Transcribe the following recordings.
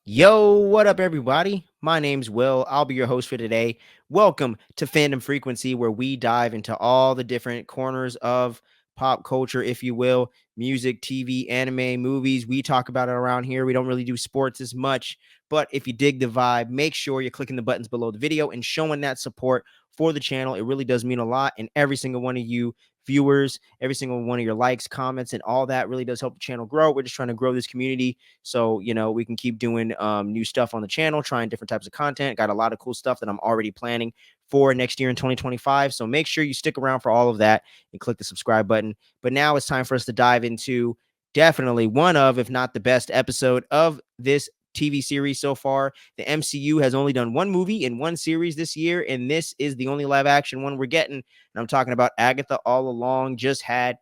Yo, what up, everybody? My name's Will. I'll be your host for today. Welcome to Fandom Frequency, where we dive into all the different corners of pop culture, if you will, music, TV, anime, movies. We talk about it around here. We don't really do sports as much, but if you dig the vibe, make sure you're clicking the buttons below the video and showing that support for the channel. It really does mean a lot, and every single one of you viewers, every single one of your likes, comments, and all that really does help the channel grow. We're just trying to grow this community so, we can keep doing new stuff on the channel, trying different types of content. Got a lot of cool stuff that I'm already planning for next year in 2025. So make sure you stick around for all of that and click the subscribe button. But now it's time for us to dive into definitely one of, if not the best episode of this TV series so far. The MCU has only done one movie in one series this year, and this is the only live action one we're getting. And I'm talking about Agatha All Along. Just had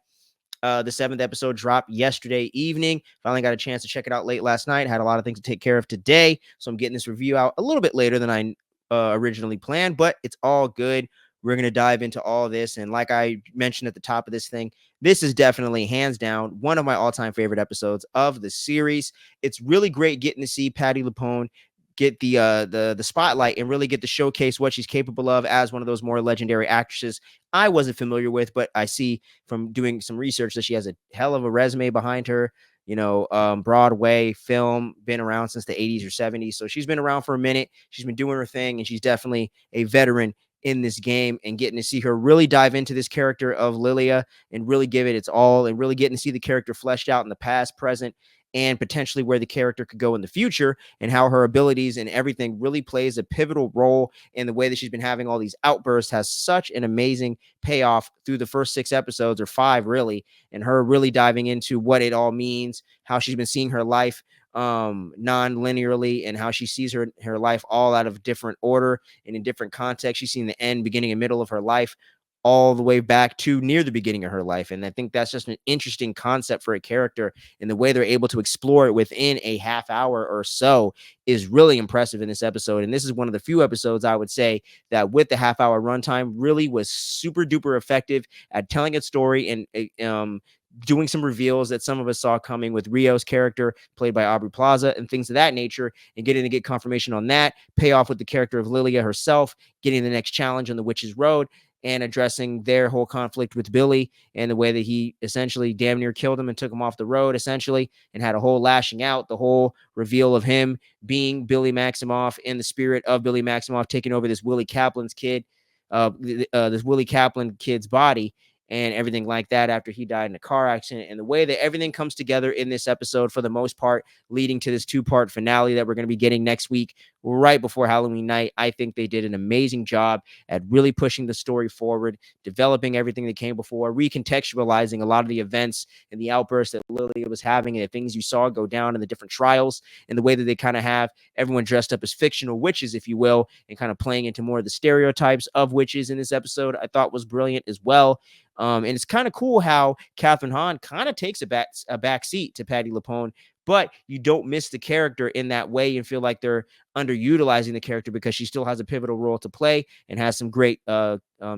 the seventh episode dropped yesterday evening. Finally got a chance to check it out late last night. Had a lot of things to take care of today. So I'm getting this review out a little bit later than I originally planned, but it's all good. We're going to dive into all this. And like I mentioned at the top of this thing, this is definitely hands down one of my all-time favorite episodes of the series. It's really great getting to see Patti LuPone get the spotlight and really get to showcase what she's capable of as one of those more legendary actresses I wasn't familiar with, but I see from doing some research that she has a hell of a resume behind her. Broadway, film, been around since the 80s or 70s. So she's been around for a minute. She's been doing her thing, and she's definitely a veteran in this game, and getting to see her really dive into this character of Lilia and really give it its all, and really getting to see the character fleshed out in the past, present, and potentially where the character could go in the future, and how her abilities and everything really plays a pivotal role in the way that she's been having all these outbursts has such an amazing payoff through the first 6 episodes, or 5 really, and her really diving into what it all means, how she's been seeing her life non-linearly, and how she sees her life all out of different order and in different contexts. She's seen the end, beginning, and middle of her life all the way back to near the beginning of her life. And I think that's just an interesting concept for a character, and the way they're able to explore it within a half hour or so is really impressive in this episode. And this is one of the few episodes I would say that, with the half hour runtime, really was super duper effective at telling its story and doing some reveals that some of us saw coming, with Rio's character played by Aubrey Plaza and things of that nature, and getting to get confirmation on that, pay off with the character of Lilia herself, getting the next challenge on the Witch's Road, and addressing their whole conflict with Billy and the way that he essentially damn near killed him and took him off the road, essentially, and had a whole lashing out, the whole reveal of him being Billy Maximoff, in the spirit of Billy Maximoff taking over this Willie Kaplan's kid, this Willie Kaplan kid's body, and everything like that, after he died in a car accident, and the way that everything comes together in this episode for the most part, leading to this 2-part finale that we're going to be getting next week, right before Halloween night. I think they did an amazing job at really pushing the story forward, developing everything that came before, recontextualizing a lot of the events and the outbursts that Lilia was having, and the things you saw go down in the different trials, and the way that they kind of have everyone dressed up as fictional witches, if you will, and kind of playing into more of the stereotypes of witches in this episode, I thought was brilliant as well. And it's kind of cool how Catherine Hahn kind of takes a back seat to Patti LuPone, but you don't miss the character in that way and feel like they're underutilizing the character, because she still has a pivotal role to play and has some great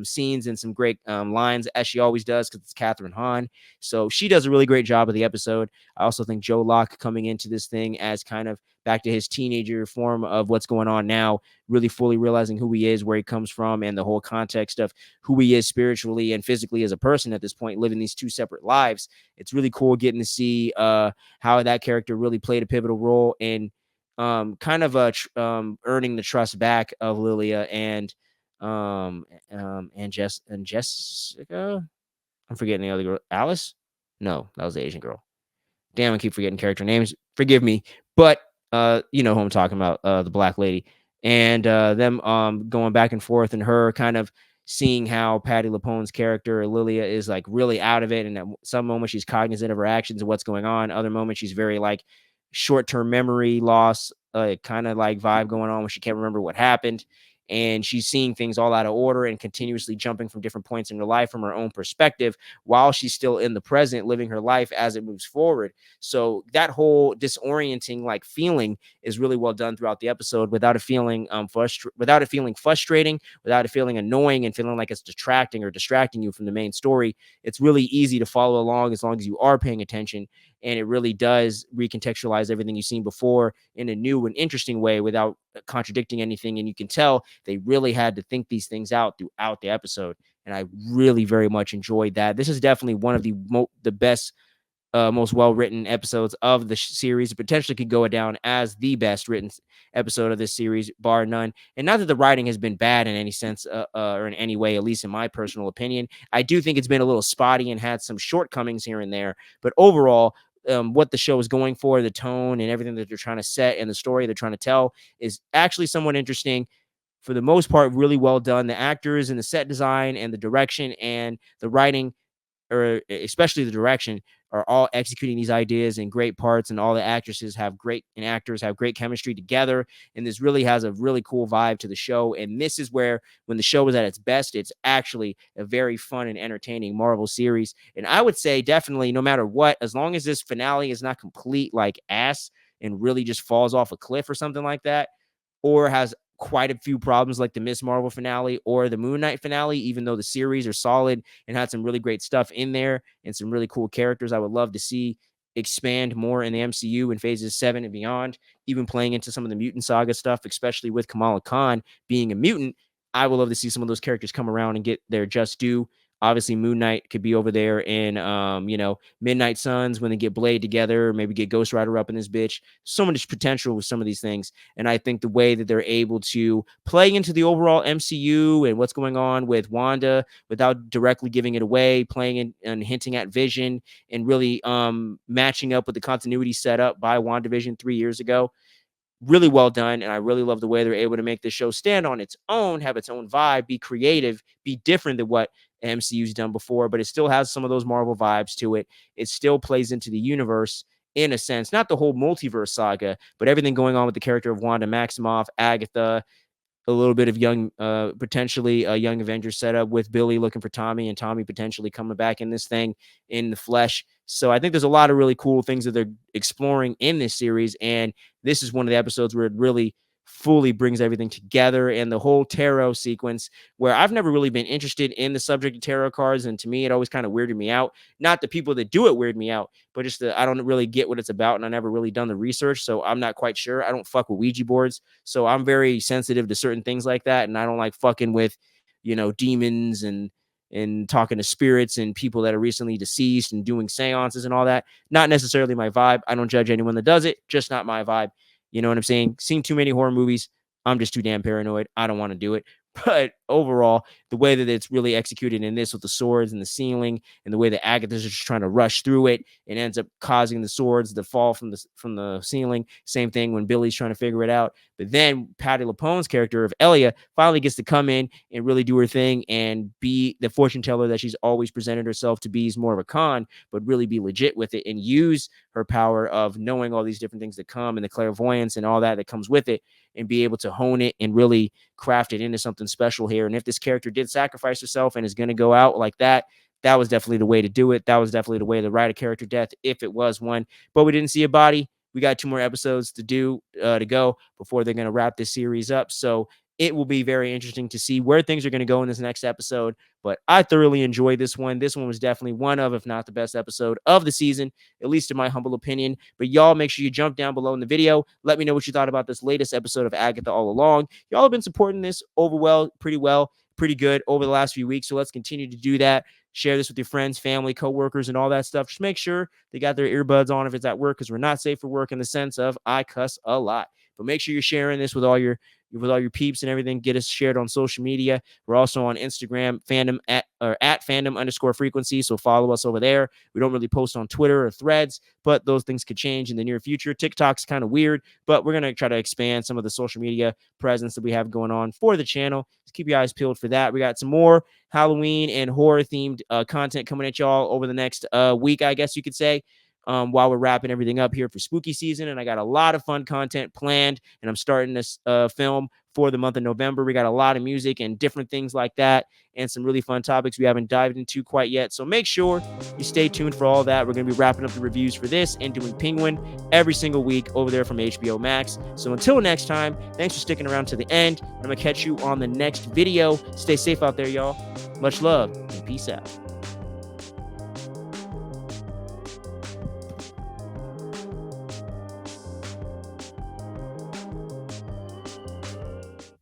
scenes and some great lines, as she always does, because it's Catherine Hahn. So she does a really great job of the episode. I also think Joe Locke coming into this thing as kind of back to his teenager form of what's going on now, really fully realizing who he is, where he comes from, and the whole context of who he is spiritually and physically as a person at this point, living these 2 separate lives. It's really cool getting to see how that character really played a pivotal role in kind of earning the trust back of Lilia and Jessica. I'm forgetting the other girl. Alice? No, that was the Asian girl. Damn, I keep forgetting character names. Forgive me. But you know who I'm talking about, the black lady. And them going back and forth, and her kind of seeing how Patti LuPone's character, Lilia, is like really out of it. And at some moments she's cognizant of her actions and what's going on. Other moments she's very like short-term memory loss, kind of like vibe going on, when she can't remember what happened. And she's seeing things all out of order and continuously jumping from different points in her life from her own perspective, while she's still in the present, living her life as it moves forward. So that whole disorienting like feeling is really well done throughout the episode, without it feeling without it feeling frustrating, without it feeling annoying and feeling like it's detracting or distracting you from the main story. It's really easy to follow along as long as you are paying attention. and it really does recontextualize everything you've seen before in a new and interesting way without contradicting anything. And you can tell they really had to think these things out throughout the episode, and I really very much enjoyed that. This is definitely one of the best, most well-written episodes of the series. Potentially could go down as the best written episode of this series, bar none. And not that the writing has been bad in any sense, or in any way, at least in my personal opinion. I do think it's been a little spotty and had some shortcomings here and there. But overall, what the show is going for, the tone and everything that they're trying to set and the story they're trying to tell is actually somewhat interesting. For the most part, really well done. The actors and the set design and the direction and the writing, or especially the direction, are all executing these ideas in great parts, and all the actors have great chemistry together. And this really has a really cool vibe to the show. And this is where, when the show is at its best, it's actually a very fun and entertaining Marvel series. And I would say definitely, no matter what, as long as this finale is not complete like ass and really just falls off a cliff or something like that, or has quite a few problems like the Miss Marvel finale or the Moon Knight finale, even though the series are solid and had some really great stuff in there and some really cool characters I would love to see expand more in the MCU in phases 7 and beyond, even playing into some of the mutant saga stuff, especially with Kamala Khan being a mutant. I would love to see some of those characters come around and get their just due. Obviously, Moon Knight could be over there in, Midnight Suns when they get Blade together, maybe get Ghost Rider up in this bitch. So much potential with some of these things. And I think the way that they're able to play into the overall MCU and what's going on with Wanda without directly giving it away, playing in and hinting at Vision, and really matching up with the continuity set up by WandaVision 3 years ago. Really well done. And I really love the way they're able to make the show stand on its own, have its own vibe, be creative, be different than what MCU's done before, but it still has some of those Marvel vibes to it. It still plays into the universe in a sense, not the whole multiverse saga, but everything going on with the character of Wanda Maximoff, Agatha, a little bit of potentially a Young Avengers setup with Billy looking for Tommy, and Tommy potentially coming back in this thing in the flesh. So I think there's a lot of really cool things that they're exploring in this series. And this is one of the episodes where it really fully brings everything together, and the whole tarot sequence, where I've never really been interested in the subject of tarot cards. And to me, it always kind of weirded me out. Not the people that do it weird me out, but just I don't really get what it's about. And I never really done the research. So I'm not quite sure. I don't fuck with Ouija boards. So I'm very sensitive to certain things like that. And I don't like fucking with, demons and talking to spirits and people that are recently deceased and doing seances and all that. Not necessarily my vibe. I don't judge anyone that does it, just not my vibe. You know what I'm saying? Seen too many horror movies. I'm just too damn paranoid. I don't want to do it. But overall, the way that it's really executed in this with the swords and the ceiling, and the way that Agatha's just trying to rush through it and ends up causing the swords to fall from the ceiling. Same thing when Billy's trying to figure it out. But then Patti LuPone's character of Elia finally gets to come in and really do her thing and be the fortune teller that she's always presented herself to be. Is more of a con, but really be legit with it and use her power of knowing all these different things that come and the clairvoyance and all that comes with it, and be able to hone it and really craft it into something special here. And if this character did sacrifice herself and is going to go out like that, that was definitely the way to do it. That was definitely the way to write a character death, if it was one. But we didn't see a body. We got 2 more episodes to go before they're going to wrap this series up. So it will be very interesting to see where things are going to go in this next episode. But I thoroughly enjoyed this one. This one was definitely one of, if not the best episode of the season, at least in my humble opinion. But y'all, make sure you jump down below in the video. Let me know what you thought about this latest episode of Agatha All Along. Y'all have been supporting this pretty good over the last few weeks. So let's continue to do that. Share this with your friends, family, coworkers, and all that stuff. Just make sure they got their earbuds on if it's at work, because we're not safe for work in the sense of I cuss a lot. But make sure you're sharing this with all your peeps and everything. Get us shared on social media. We're also on Instagram, fandom at fandom_frequency. So follow us over there. We don't really post on Twitter or Threads, but those things could change in the near future. TikTok's kind of weird, but we're going to try to expand some of the social media presence that we have going on for the channel. Just keep your eyes peeled for that. We got some more Halloween and horror themed content coming at y'all over the next week, I guess you could say. While we're wrapping everything up here for spooky season. And I got a lot of fun content planned, and I'm starting this film for the month of November. We got a lot of music and different things like that, and some really fun topics we haven't dived into quite yet. So make sure you stay tuned for all that. We're going to be wrapping up the reviews for this and doing Penguin every single week over there from HBO Max. So until next time, thanks for sticking around to the end. I'm going to catch you on the next video. Stay safe out there, y'all. Much love and peace out.